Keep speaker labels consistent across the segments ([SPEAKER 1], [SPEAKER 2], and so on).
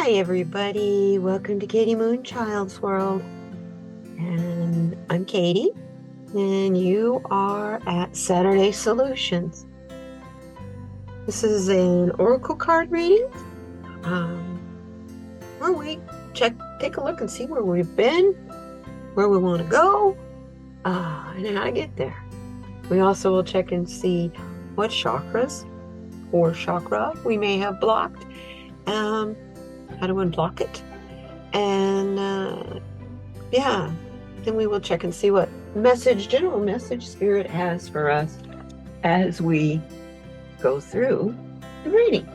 [SPEAKER 1] Hi everybody, welcome to kdmoonchild's world, and I'm Katie, and you are at Saturday Solutions. This is an oracle card reading, where we take a look and see where we've been, where we want to go, and how to get there. We also will check and see what chakras or chakra we may have blocked, how to unblock it, and then we will check and see what general message spirit has for us as we go through the reading.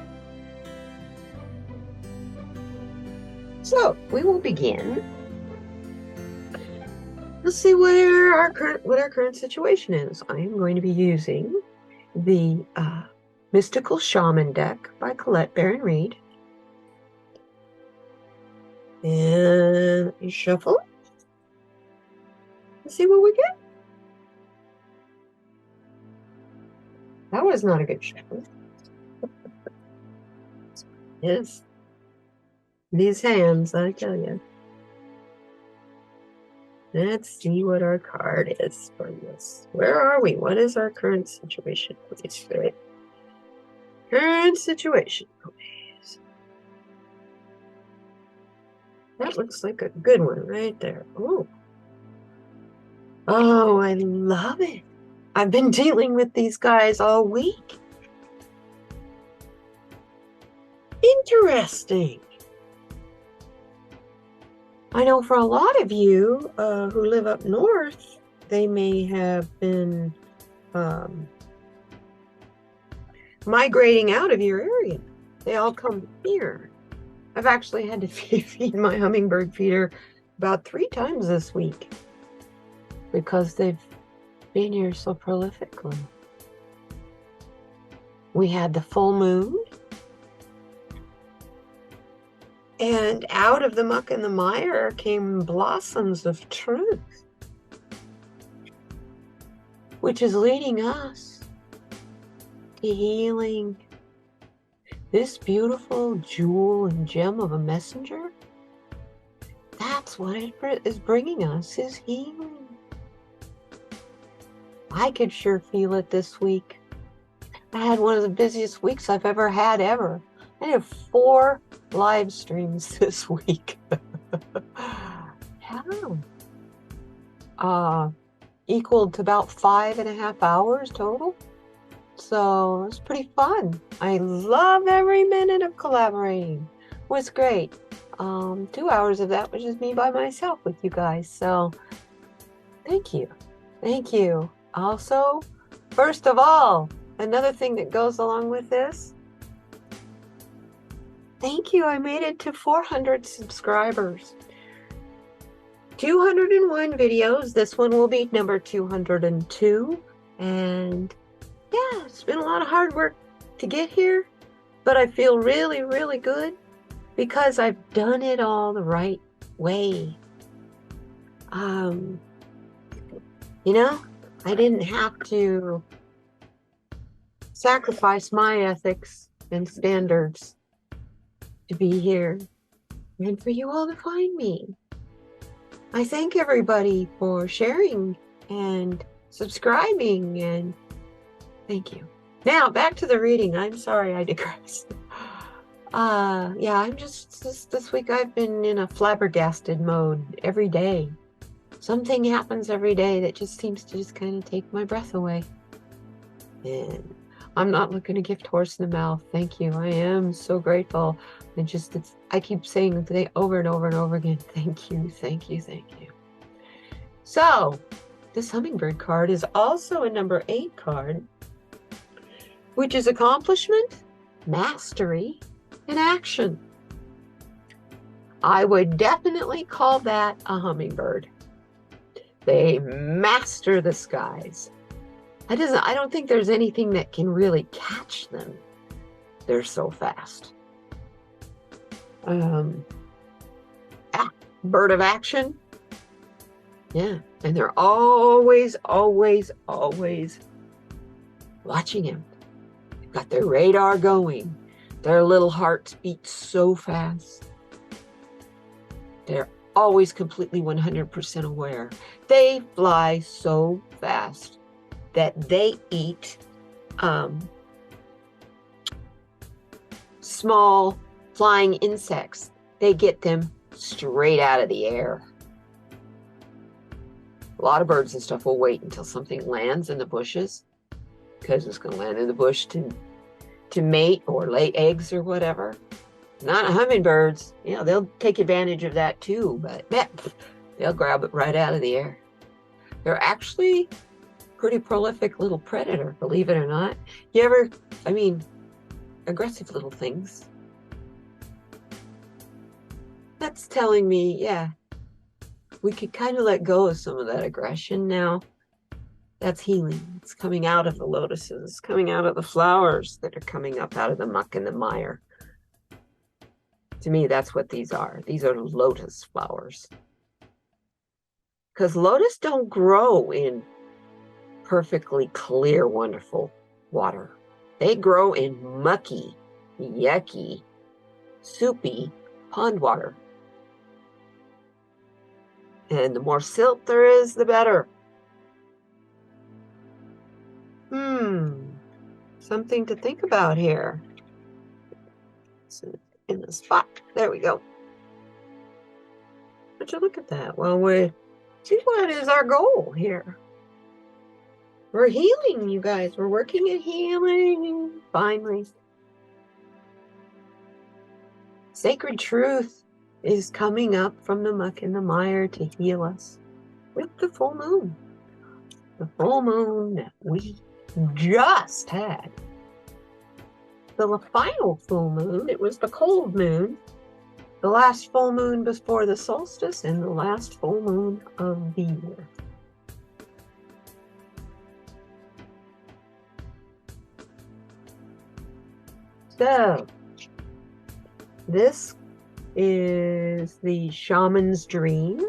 [SPEAKER 1] So we will begin. Let's see what our current situation is. I am going to be using the Mystical Shaman deck by Colette Baron Reed. And shuffle. Let's see what we get. That was not a good shuffle. Yes. These hands, I tell you. Let's see what our card is for this. Where are we? What is our current situation? Please, Spirit. Current situation, please. That looks like a good one right there. Oh, I love it. I've been dealing with these guys all week. Interesting. I know for a lot of you who live up north, they may have been migrating out of your area. They all come here. I've actually had to feed my hummingbird feeder about 3 times this week because they've been here so prolifically. We had the full moon, and out of the muck and the mire came blossoms of truth, which is leading us to healing. This beautiful jewel and gem of a messenger, that's what it is bringing us, is healing. I could sure feel it this week. I had one of the busiest weeks I've ever had ever. I had 4 live streams this week. Yeah. Equaled to about 5.5 hours total. So it was pretty fun. I love every minute of collaborating. It was great. 2 hours of that was just me by myself with you guys. So thank you. Thank you. Also, first of all, another thing that goes along with this, thank you. I made it to 400 subscribers. 201 videos. This one will be number 202. And yeah, it's been a lot of hard work to get here, but I feel really, really good because I've done it all the right way. I didn't have to sacrifice my ethics and standards to be here and for you all to find me. I thank everybody for sharing and subscribing, and thank you. Now back to the reading. I'm sorry I digress. I'm just this week I've been in a flabbergasted mode every day. Something happens every day that just seems to just kind of take my breath away. And I'm not looking a gift horse in the mouth. Thank you. I am so grateful. I keep saying today over and over and over again, thank you, thank you, thank you. So this hummingbird card is also a number 8 card, which is accomplishment, mastery, and action. I would definitely call that a hummingbird. They master the skies. I don't think there's anything that can really catch them. They're so fast. Bird of action. Yeah, and they're always, always, always watching him. They've got their radar going. Their little hearts beat so fast. They're always completely 100% aware. They fly so fast that they eat small flying insects. They get them straight out of the air. A lot of birds and stuff will wait until something lands in the bushes, because it's going to land in the bush to mate or lay eggs or whatever. Not hummingbirds. You know, they'll take advantage of that too, but they'll grab it right out of the air. They're actually pretty prolific little predator, believe it or not. You ever, I mean, aggressive little things. That's telling me, yeah, we could kind of let go of some of that aggression now. That's healing. It's coming out of the lotuses. It's coming out of the flowers that are coming up out of the muck and the mire. To me, that's what these are. These are lotus flowers. Because lotus don't grow in perfectly clear, wonderful water. They grow in mucky, yucky, soupy pond water. And the more silt there is, the better. Something to think about here. So in the spot. There we go. Would you look at that? Well, see what is our goal here. We're healing, you guys. We're working at healing. Finally. Sacred truth is coming up from the muck and the mire to heal us with the full moon. The full moon that we just had. The final full moon, it was the cold moon, the last full moon before the solstice, and the last full moon of the year. So, this is the Shaman's Dream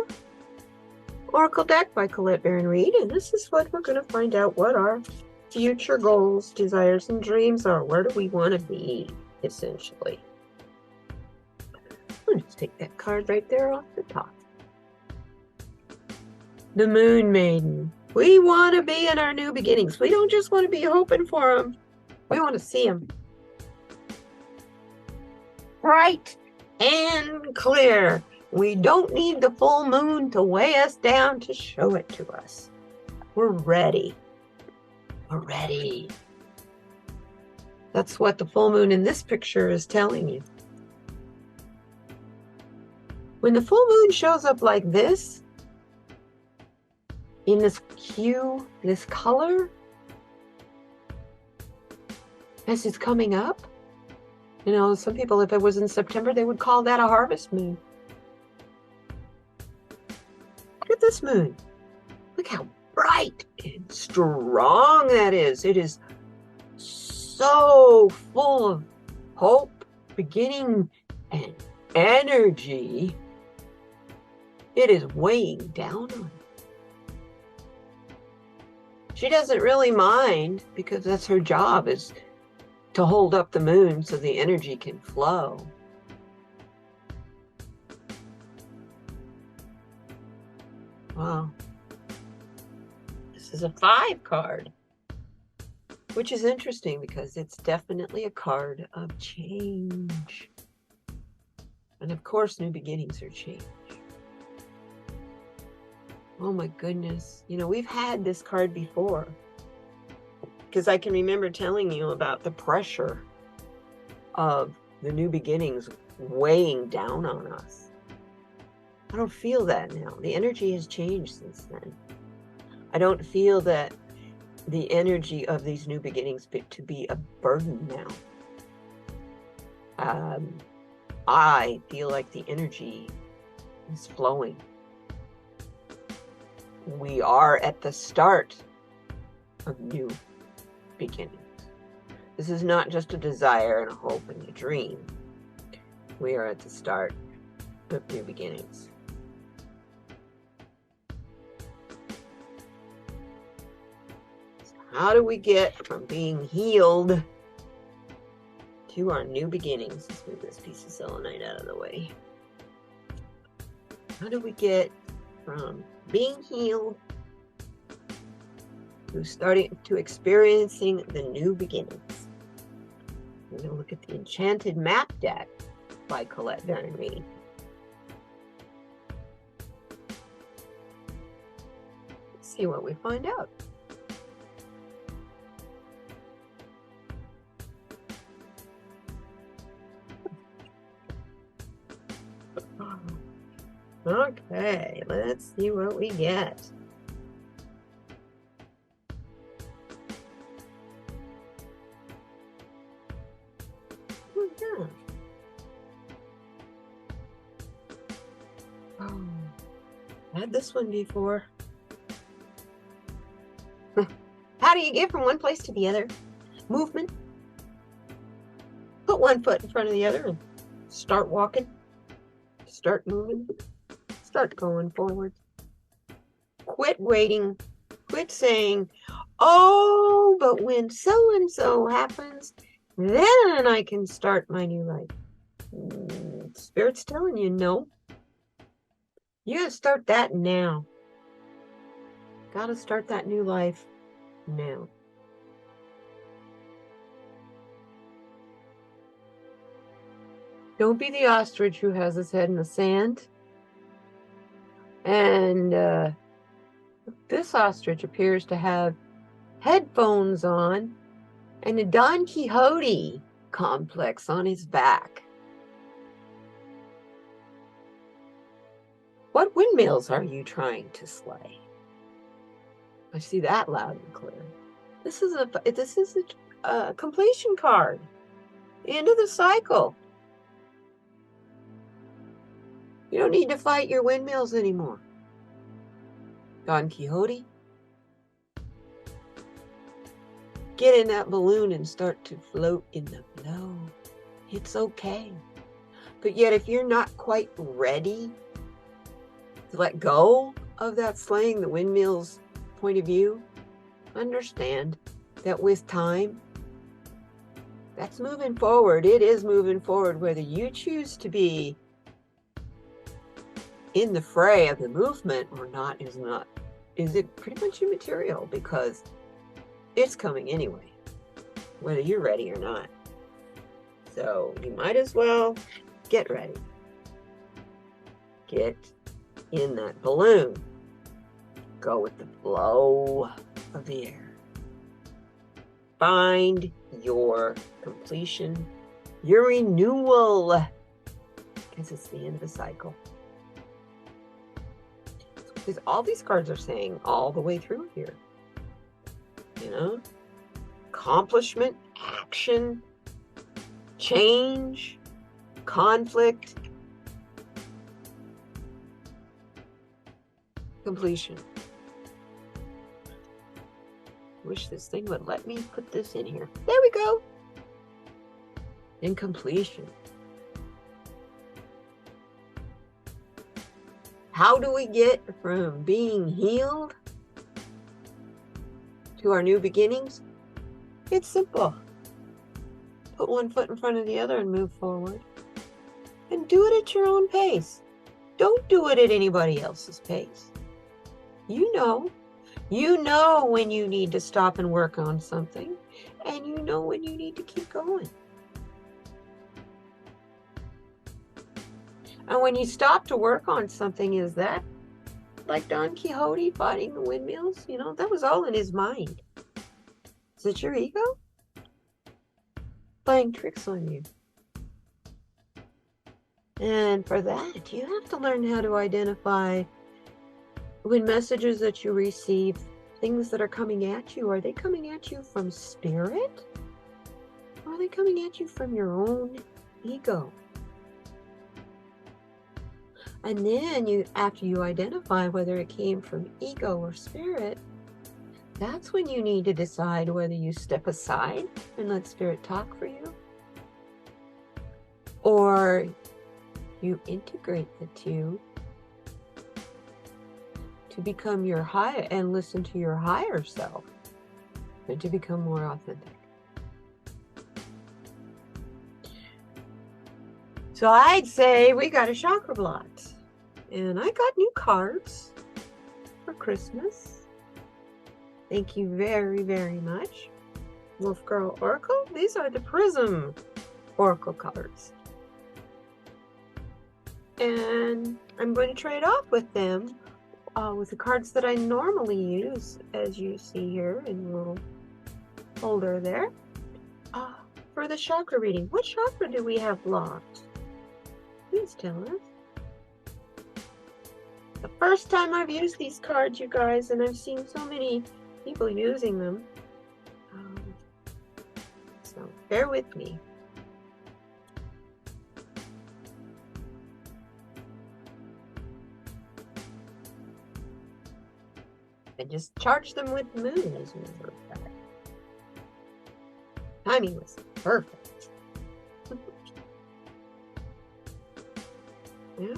[SPEAKER 1] Oracle deck by Colette Baron Reed, and this is what we're going to find out what our future goals, desires, and dreams are. Where do we want to be, essentially? Let's take that card right there off the top. The Moon Maiden. We want to be in our new beginnings. We don't just want to be hoping for them. We want to see them. Bright and clear. We don't need the full moon to weigh us down to show it to us. We're ready. We're ready. That's what the full moon in this picture is telling you. When the full moon shows up like this, in this hue, this color, as it's coming up, you know, some people, if it was in September, they would call that a harvest moon. Look at this moon. Look how bright and strong that is. It is so full of hope, beginning, and energy. It is weighing down on her. She doesn't really mind, because that's her job, is to hold up the moon so the energy can flow. Wow. This is a 5 card, which is interesting because it's definitely a card of change. And of course, new beginnings are change. Oh my goodness. You know, we've had this card before, because I can remember telling you about the pressure of the new beginnings weighing down on us. I don't feel that now. The energy has changed since then. I don't feel that the energy of these new beginnings to be a burden now. I feel like the energy is flowing. We are at the start of new beginnings. This is not just a desire and a hope and a dream. We are at the start of new beginnings. So how do we get from being healed to our new beginnings? Let's move this piece of selenite out of the way. How do we get from being healed to starting to experiencing the new beginnings? We're going to look at the Enchanted Map Deck by Colette Derry. Let's see what we find out. Okay, let's see what we get. Oh, yeah. Oh, I had this one before. How do you get from one place to the other? Movement. Put one foot in front of the other and start walking. Start moving. Start going forward. Quit waiting. Quit saying, oh, but when so-and-so happens, then I can start my new life. Spirit's telling you, no. You gotta start that now. Gotta start that new life now. Don't be the ostrich who has his head in the sand. And this ostrich appears to have headphones on and a Don Quixote complex on his back. What windmills are you trying to slay? I see that loud and clear. This is a completion card. The end of the cycle. You don't need to fight your windmills anymore. Don Quixote, get in that balloon and start to float in the flow. It's okay. But yet if you're not quite ready to let go of that slaying the windmills point of view, understand that with time, that's moving forward. It is moving forward, whether you choose to be in the fray of the movement or not is it pretty much immaterial, because it's coming anyway, whether you're ready or not. So you might as well get ready. Get in that balloon. Go with the flow of the air. Find your completion, your renewal, because it's the end of the cycle. Because all these cards are saying all the way through here. You know? Accomplishment, action, change, conflict, completion. Wish this thing would let me put this in here. There we go. And completion. How do we get from being healed to our new beginnings? It's simple. Put one foot in front of the other and move forward. And do it at your own pace. Don't do it at anybody else's pace. You know when you need to stop and work on something, and you know when you need to keep going. And when you stop to work on something, is that like Don Quixote fighting the windmills? You know, that was all in his mind. Is it your ego playing tricks on you? And for that, you have to learn how to identify when messages that you receive, things that are coming at you, are they coming at you from spirit? Or are they coming at you from your own ego? And then after you identify whether it came from ego or spirit, that's when you need to decide whether you step aside and let spirit talk for you, or you integrate the two to become your higher and listen to your higher self and to become more authentic. So I'd say we got a chakra block. And I got new cards for Christmas. Thank you very, very much. Wolf Girl Oracle. These are the Prism Oracle cards. And I'm going to trade off with them with the cards that I normally use, as you see here in the little holder there, for the chakra reading. What chakra do we have blocked? Please tell us. The first time I've used these cards, you guys, and I've seen so many people using them. So bear with me. I just charged them with the moon, as a matter of fact. Timing was perfect. Okay,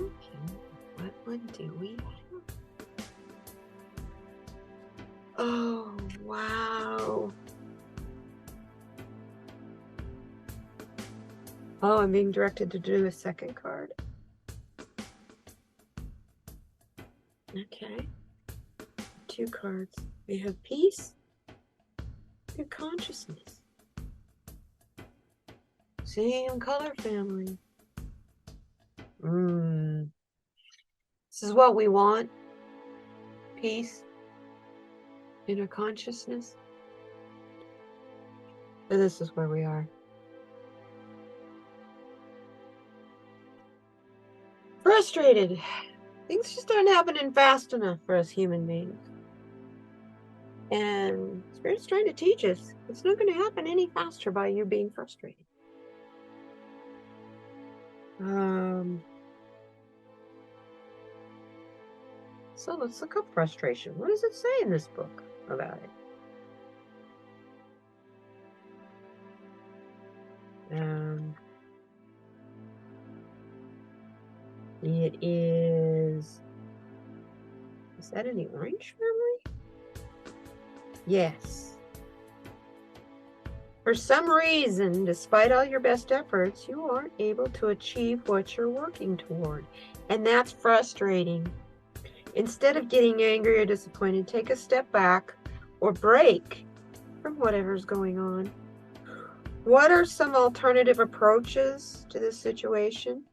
[SPEAKER 1] what one do we have? Oh, wow. Oh, I'm being directed to do a second card. Okay. 2 cards. We have peace and consciousness. Same color family. This is what we want. Peace, inner consciousness. And this is where we are. Frustrated. Things just aren't happening fast enough for us human beings. And Spirit's trying to teach us it's not going to happen any faster by you being frustrated. So let's look up frustration. What does it say in this book about it? It is that in the orange family? Yes. For some reason, despite all your best efforts, you aren't able to achieve what you're working toward. And that's frustrating. Instead of getting angry or disappointed, take a step back or break from whatever's going on. What are some alternative approaches to this situation?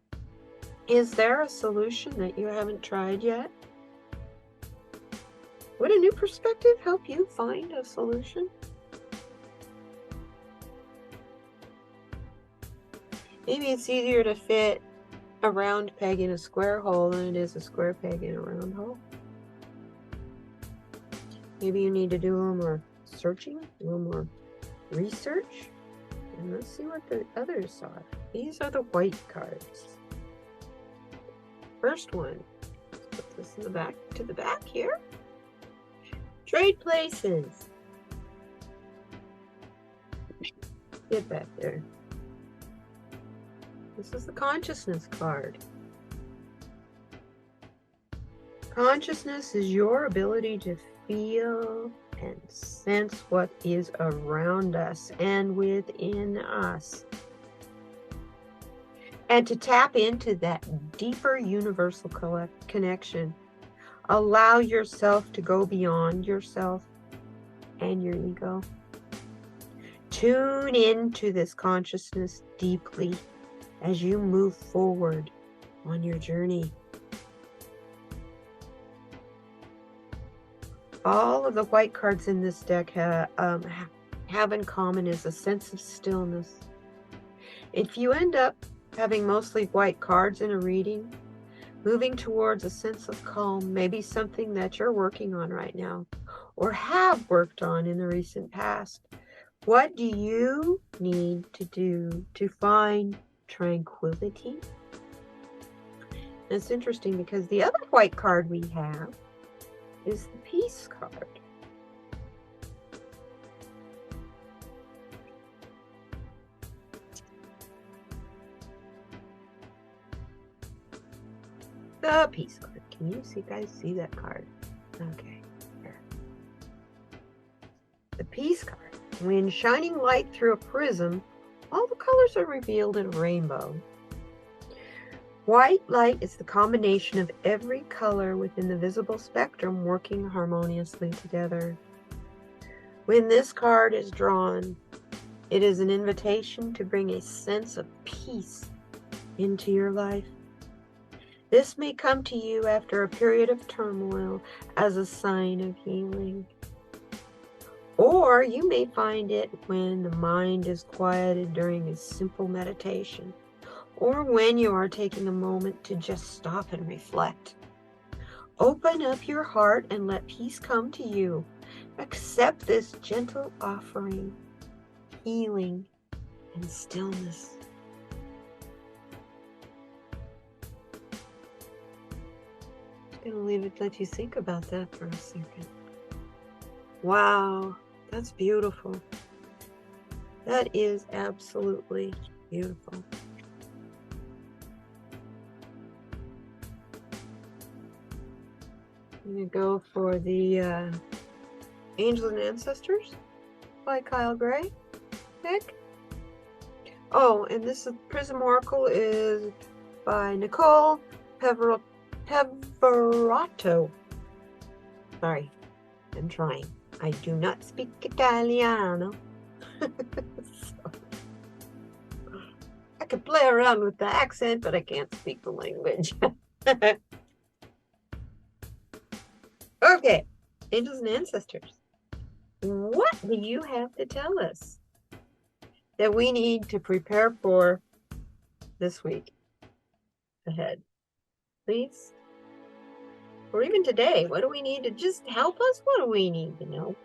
[SPEAKER 1] Is there a solution that you haven't tried yet? Would a new perspective help you find a solution? Maybe it's easier to fit a round peg in a square hole than it is a square peg in a round hole. Maybe you need to do a little more searching, a little more research. And let's see what the others are. These are the white cards. First one, let's put this in the back, to the back here. Trade places. Get back there. This is the consciousness card. Consciousness is your ability to feel and sense what is around us and within us, and to tap into that deeper universal connection. Allow yourself to go beyond yourself and your ego. Tune into this consciousness deeply as you move forward on your journey. All of the white cards in this deck have in common is a sense of stillness. If you end up having mostly white cards in a reading, moving towards a sense of calm may be something that you're working on right now or have worked on in the recent past. What do you need to do to find tranquility? It's interesting because the other white card we have is the peace card. The peace card. Can you guys see that card? Okay. Here. The peace card. When shining light through a prism, all the colors are revealed in a rainbow. White light is the combination of every color within the visible spectrum working harmoniously together. When this card is drawn, it is an invitation to bring a sense of peace into your life. This may come to you after a period of turmoil as a sign of healing. Or you may find it when the mind is quieted during a simple meditation, or when you are taking a moment to just stop and reflect. Open up your heart and let peace come to you. Accept this gentle offering, healing, and stillness. I'm going to let you think about that for a second. Wow, that's beautiful. That is absolutely beautiful. I'm going to go for the Angels and Ancestors by Kyle Gray. Nick. Oh, and this Prism Oracle is by Nicole Peverato. Sorry, I'm trying. I do not speak Italiano. So, I could play around with the accent, but I can't speak the language. Okay, Angels and Ancestors. What do you have to tell us that we need to prepare for this week ahead? Please? Or even today, what do we need to just help us? What do we need to know?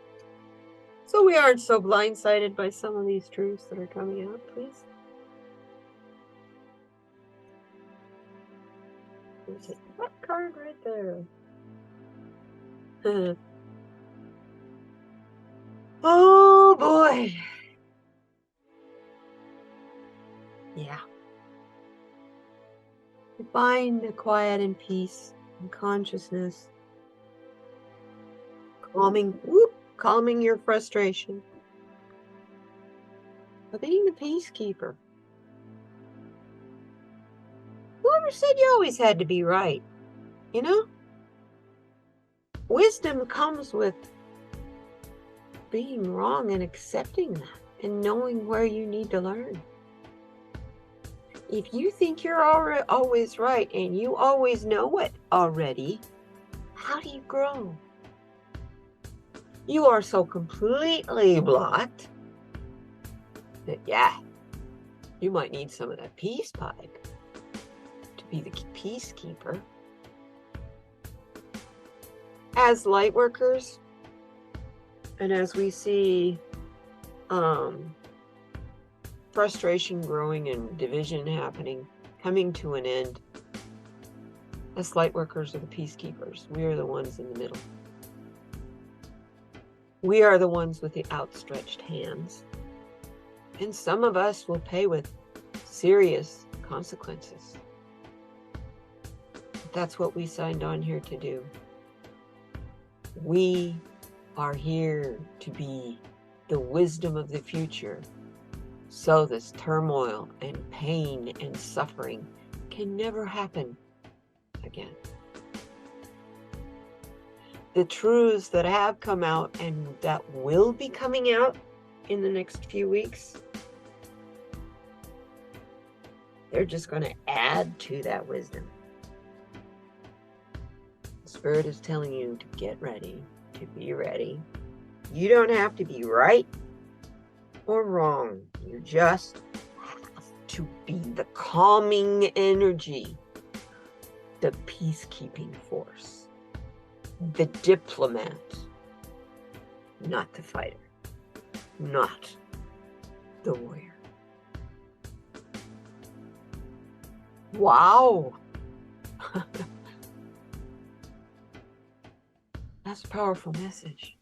[SPEAKER 1] So we aren't so blindsided by some of these truths that are coming out, please. There's that card right there. Oh boy. Yeah. Find the quiet and peace and consciousness. Calming your frustration. But being the peacekeeper. Whoever said you always had to be right? You know? Wisdom comes with being wrong and accepting that and knowing where you need to learn. If you think you're always right and you always know it already, how do you grow? You are so completely blocked that, yeah, you might need some of that peace pipe to be the peacekeeper. As light workers, and as we see frustration growing and division happening, coming to an end, as light workers are the peacekeepers. We are the ones in the middle. We are the ones with the outstretched hands. And some of us will pay with serious consequences. But that's what we signed on here to do. We are here to be the wisdom of the future, so this turmoil and pain and suffering can never happen again. The truths that have come out and that will be coming out in the next few weeks, they're just going to add to that wisdom. Spirit is telling you to get ready, to be ready. You don't have to be right or wrong. You just have to be the calming energy, the peacekeeping force, the diplomat, not the fighter, not the warrior. Wow. That's a powerful message.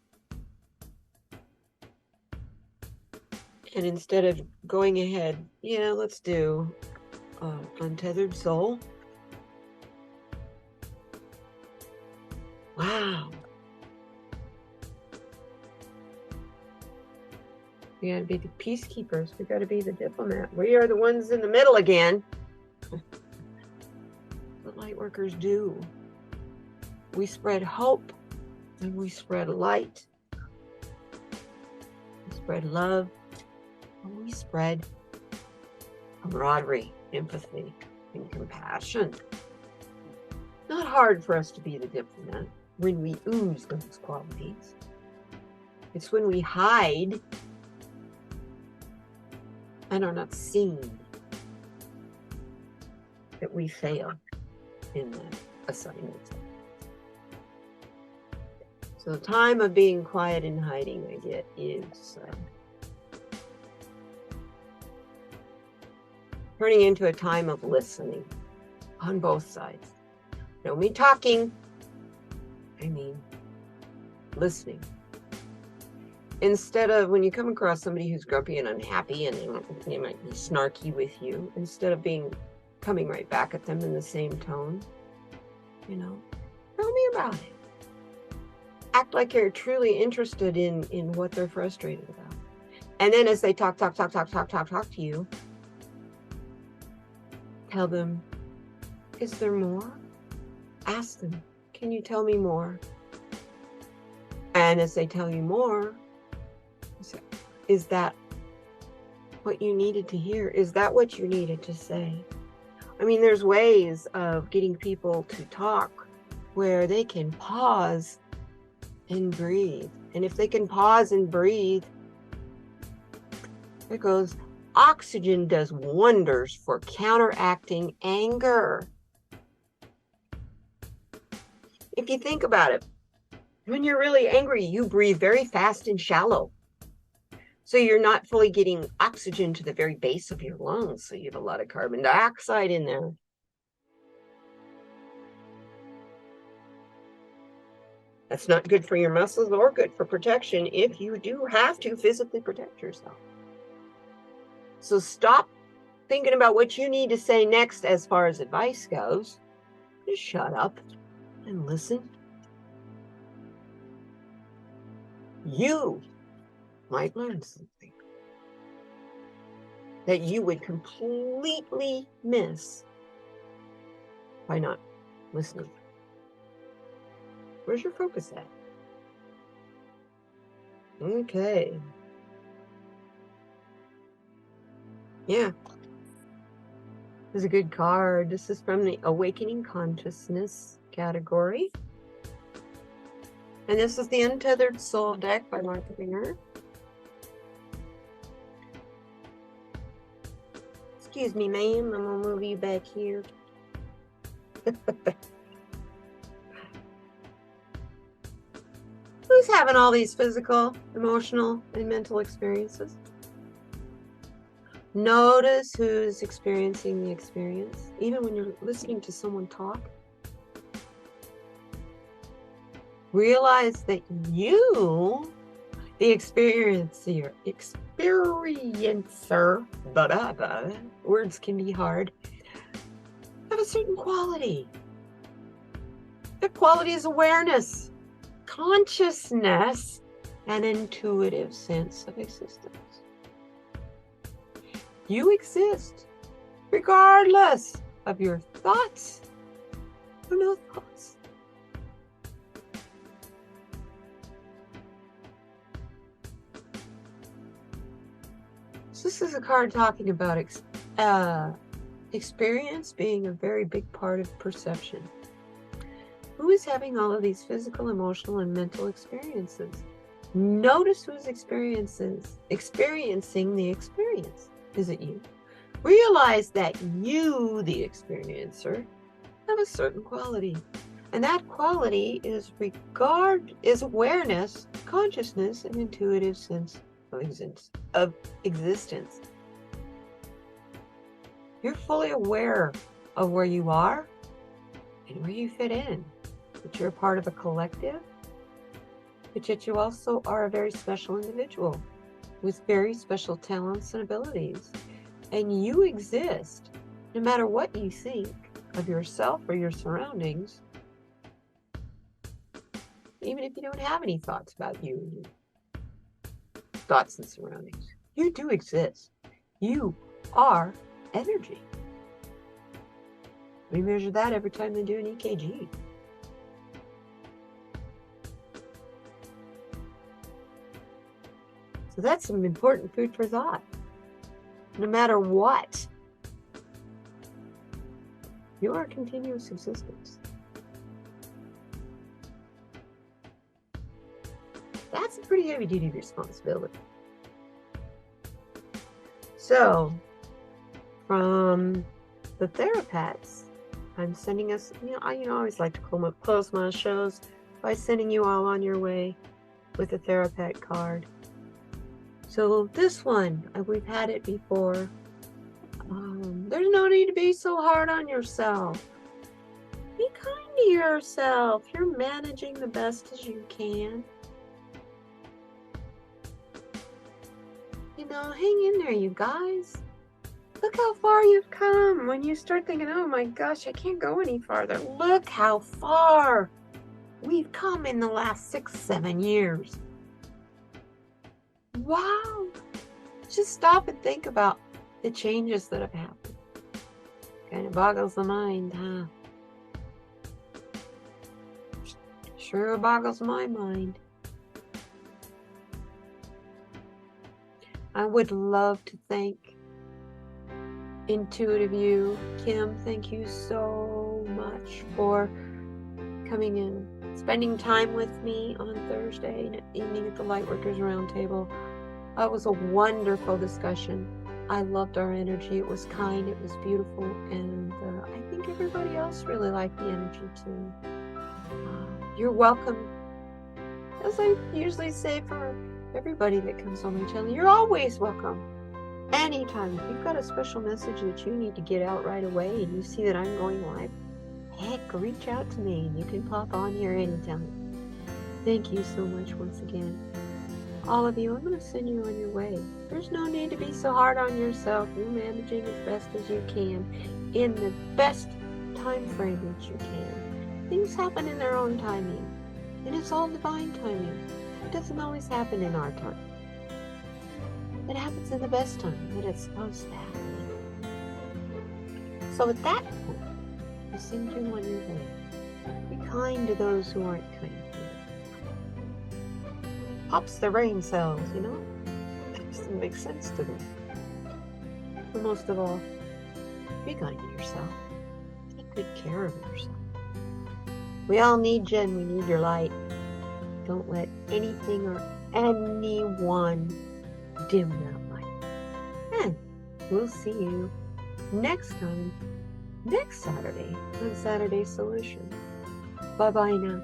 [SPEAKER 1] And instead of going ahead, yeah, let's do Untethered Soul. Wow. We got to be the peacekeepers. We got to be the diplomat. We are the ones in the middle again. Lightworkers do. We spread hope and we spread light. We spread love and we spread camaraderie, empathy, and compassion. Not hard for us to be the diplomat when we ooze those qualities. It's when we hide and are not seen that we fail in that assignment. So the time of being quiet and hiding I get is turning into a time of listening on both sides. Don't mean talking, I mean listening. Instead of when you come across somebody who's grumpy and unhappy and they might be snarky with you, instead of coming right back at them in the same tone, tell me about it. Act like you're truly interested in what they're frustrated about. And then as they talk to you, tell them, is there more? Ask them, can you tell me more? And as they tell you more, is that what you needed to hear? Is that what you needed to say? I mean, there's ways of getting people to talk where they can pause and breathe. And if they can pause and breathe, it goes, oxygen does wonders for counteracting anger. If you think about it, when you're really angry, you breathe very fast and shallow. So you're not fully getting oxygen to the very base of your lungs. So you have a lot of carbon dioxide in there. That's not good for your muscles or good for protection if you do have to physically protect yourself. So stop thinking about what you need to say next as far as advice goes. Just shut up and listen. You might learn something that you would completely miss by not listening. Where's your focus at? Okay. Yeah. This is a good card. This is from the Awakening Consciousness category. And this is the Untethered Soul deck by Martha Binger. Excuse me, ma'am. I'm going to move you back here. Who's having all these physical, emotional, and mental experiences? Notice who's experiencing the experience, even when you're listening to someone talk. Realize that you, the experiencer, words can be hard, have a certain quality. That quality is awareness, consciousness, and intuitive sense of existence. You exist regardless of your thoughts or no thoughts. So this is a card talking about experience being a very big part of perception. Who is having all of these physical, emotional, and mental experiences? Notice who's experiencing the experience. Is it you? Realize that you, the experiencer, have a certain quality. And that quality is awareness, consciousness, and intuitive sense of existence. You're fully aware of where you are and where you fit in. That you're a part of a collective, but yet you also are a very special individual with very special talents and abilities. And you exist, no matter what you think of yourself or your surroundings, even if you don't have any thoughts about you, thoughts and surroundings. You do exist. You are energy. We measure that every time they do an EKG. So that's some important food for thought. No matter what, you are continuous existence. That's a pretty heavy-duty responsibility. So, from the therapaths, I'm sending us, I always like to close my shows by sending you all on your way with a therapath card. So this one, we've had it before. There's no need to be so hard on yourself. Be kind to yourself. You're managing the best as you can. Hang in there, you guys. Look how far you've come. When you start thinking, oh my gosh, I can't go any farther. Look how far we've come in the last 6-7 years. Wow. Just stop and think about the changes that have happened. Kind of boggles the mind, huh? Sure boggles my mind. I would love to thank Intuitive You. Kim, thank you so much for coming in, spending time with me on Thursday evening at the Lightworkers Roundtable. It was a wonderful discussion. I loved our energy. It was kind, it was beautiful, and I think everybody else really liked the energy too. You're welcome. As I usually say for everybody that comes on my channel, you're always welcome. Anytime. If you've got a special message that you need to get out right away and you see that I'm going live, heck, reach out to me and you can pop on here anytime. Thank you so much once again. All of you, I'm going to send you on your way. There's no need to be so hard on yourself. You're managing as best as you can in the best time frame that you can. Things happen in their own timing, and it's all divine timing. It doesn't always happen in our time. It happens in the best time that it's supposed to happen. So at that point, I send you on your way. Be kind to those who aren't kind to you. Pops the brain cells, That doesn't make sense to them. But most of all, be kind to yourself. Take good care of yourself. We all need you and we need your light. Don't let anything or anyone dim that light. And we'll see you next time, next Saturday, on Saturday Solution. Bye-bye now.